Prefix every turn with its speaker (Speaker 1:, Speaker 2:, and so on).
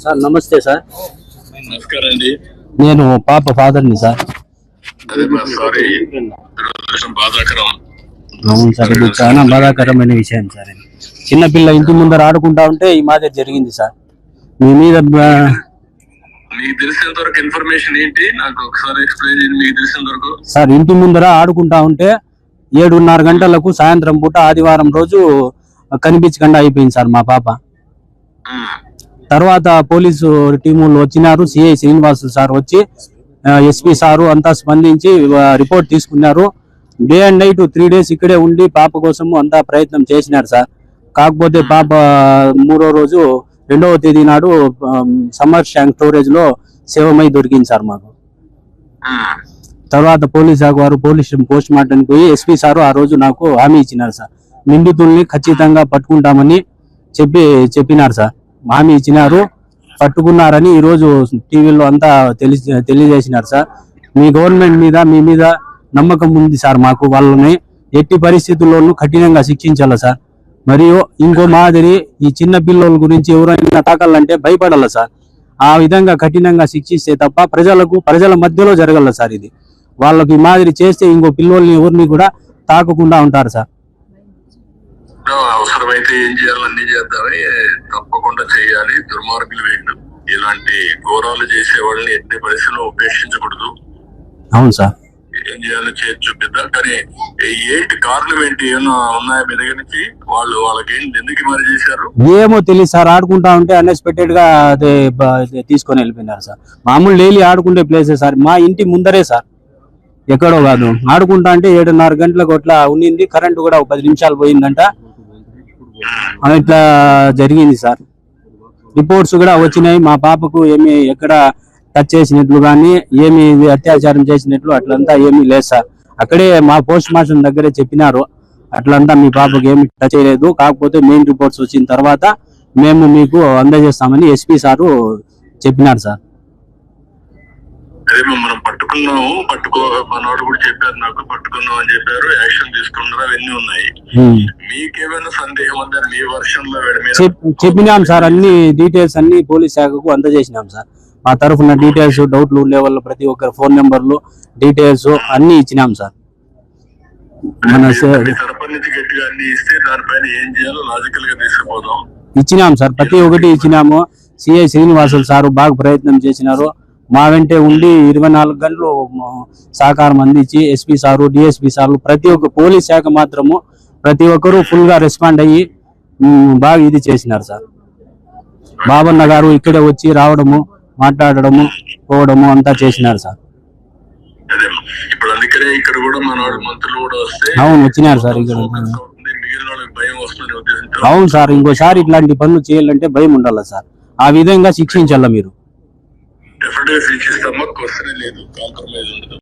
Speaker 1: Sir నమస్తే sir.
Speaker 2: నమస్కారం అండి.
Speaker 1: నేను పాప ఫాదర్ని సార్. అవును సార్, ఇది చాలా బాధాకరమైన విషయం సార్. చిన్నపిల్ల ఇంటి ముందర ఆడుకుంటా ఉంటే ఈ మాదిరి జరిగింది సార్. మీ మీద
Speaker 2: మీకు తెలిసినంత వరకు ఇన్ఫర్మేషన్ ఏంటి నాకు ఒకసారి ఎక్స్ప్లెయిన్ చేయండి. మీకు తెలిసినంత వరకు
Speaker 1: సార్, ఇంటి ముందర ఆడుకుంటా ఉంటే 7:30 గంటలకు సాయంత్రం పూట ఆదివారం రోజు కనిపించకుండా అయిపోయింది సార్ మా పాప. తర్వాత పోలీసు టీములు వచ్చినారు, సిఐ శ్రీనివాసులు సార్ వచ్చి ఎస్పీ సారు అంతా స్పందించి రిపోర్ట్ తీసుకున్నారు. డే అండ్ నైట్ 3 days ఇక్కడే ఉండి పాప కోసం అంతా ప్రయత్నం చేసినారు సార్. కాకపోతే పాప 3వ రోజు 2వ తేదీ నాడు సమ్మర్ ట్యాంక్ స్టోరేజ్ లో శవమై దొరికింది సార్ మాకు. తర్వాత పోలీస్ శాఖ వారు పోస్ట్ మార్టం పోయి ఎస్పీ సారు ఆ రోజు నాకు హామీ ఇచ్చినారు సార్. నిందితుల్ని ఖచ్చితంగా పట్టుకుంటామని చెప్పినారు సార్. హామీ ఇచ్చినారు, పట్టుకున్నారని ఈ రోజు టీవీలో అంతా తెలియజేసినారు సార్. మీ గవర్నమెంట్ మీద మీ మీద నమ్మకం ఉంది సార్ మాకు. వాళ్ళని ఎట్టి పరిస్థితుల్లోనూ కఠినంగా శిక్షించాలి సార్. మరియు ఇంకో మాదిరి ఈ చిన్న పిల్లల గురించి ఎవరైనా తాకాలంటే భయపడాల సార్. ఆ విధంగా కఠినంగా శిక్షిస్తే తప్ప ప్రజల మధ్యలో జరగల సార్. ఇది వాళ్ళకి ఈ మాదిరి చేస్తే ఇంకో పిల్లల్ని ఎవరిని కూడా తాకకుండా ఉంటారు సార్.
Speaker 2: అవసరమైతే ఏం చేయాలి అన్ని చేద్దామని తప్పకుండా చేయాలి. దుర్మార్గులు వేయండి, ఇలాంటి ఘోరాలు చేసే వాళ్ళని ఎట్టి పరిస్థితుల్లో ఉపేక్షించకూడదు.
Speaker 1: అవును సార్,
Speaker 2: ఏం చేయాలో చేసి చూపిద్దాం. కానీ ఏంటి కారణం ఏంటి, ఏమన్నా ఉన్నాయా మీ దగ్గర నుంచి? వాళ్ళకి ఏంటి, ఎందుకు మరి చేశారు
Speaker 1: ఏమో తెలియదు సార్. ఆడుకుంటా ఉంటే అన్ఎక్స్పెక్టెడ్ గా అదే తీసుకొని వెళ్ళిపోయినారు సార్. మామూలు డైలీ ఆడుకుంటే ప్లేసే సార్, మా ఇంటి ముందరే సార్, ఎక్కడో కాదు. ఆడుకుంటా అంటే 7:30 గంటలకు అట్లా ఉన్నింది. కరెంటు కూడా 10 నిమిషాలు పోయిందంట. ఇట్లా జరిగింది సార్. రిపోర్ట్స్ కూడా వచ్చినాయి. మా పాపకు ఏమి ఎక్కడ టచ్ చేసినట్లు కానీ ఏమి అత్యాచారం చేసినట్లు అట్లంతా ఏమీ లేదు సార్. అక్కడే మా పోస్ట్ మార్టం దగ్గరే చెప్పినారు, అట్లంతా మీ పాపకు ఏమి టచ్ చేయలేదు. కాకపోతే మెయిన్ రిపోర్ట్స్ వచ్చిన తర్వాత మేము మీకు అందజేస్తామని ఎస్పీ సారు చెప్పినారు సార్.
Speaker 2: అదే మనం పట్టుకున్నాము, మనోడు కూడా చెప్పారు నాకు, పట్టుకున్నాం అని చెప్పారు, యాక్షన్ తీసుకున్నారు, అవన్నీ ఉన్నాయి. మీకేమైనా సందేహం ఉందా? మీ వర్షంలో
Speaker 1: చెప్పినాం సార్. అన్ని డీటెయిల్స్ అన్ని పోలీస్ శాఖకు అందజేసినాం సార్. మా తరఫున డీటెయిల్స్, డౌట్లు ఉండే వాళ్ళు ప్రతి ఒక్కరి ఫోన్ నెంబర్లు, డీటెయిల్స్ అన్ని ఇచ్చినాం సార్. ఇచ్చినాం సార్, ప్రతి ఒక్కటి ఇచ్చినాము. సిఐ శ్రీనివాసులు సారు బాగా ప్రయత్నం చేసినారు. మా వెంటే ఉండి 24 గంటలు సహకారం అందించి ఎస్పీ సారు, డిఎస్పీ సార్లు, ప్రతి ఒక్క పోలీస్ శాఖ మాత్రము ప్రతి ఒక్కరూ ఫుల్ గా రెస్పాండ్ అయ్యి బాగా ఇది చేసినారు సార్. బాబన్న గారు ఇక్కడే వచ్చి రావడము, మాట్లాడడము, పోవడము అంతా చేసినారు సార్. అవును, వచ్చినారు సార్ ఇక్కడ. అవును సార్, ఇంకోసారి ఇట్లాంటి పనులు చేయాలంటే భయం ఉండాలి సార్. ఆ విధంగా శిక్షించాల మీరు.
Speaker 2: డెఫినెట్ గా శిక్షిస్తామా, క్వశ్చన్ లేదు, కాంప్రమైజ్ ఉండదు.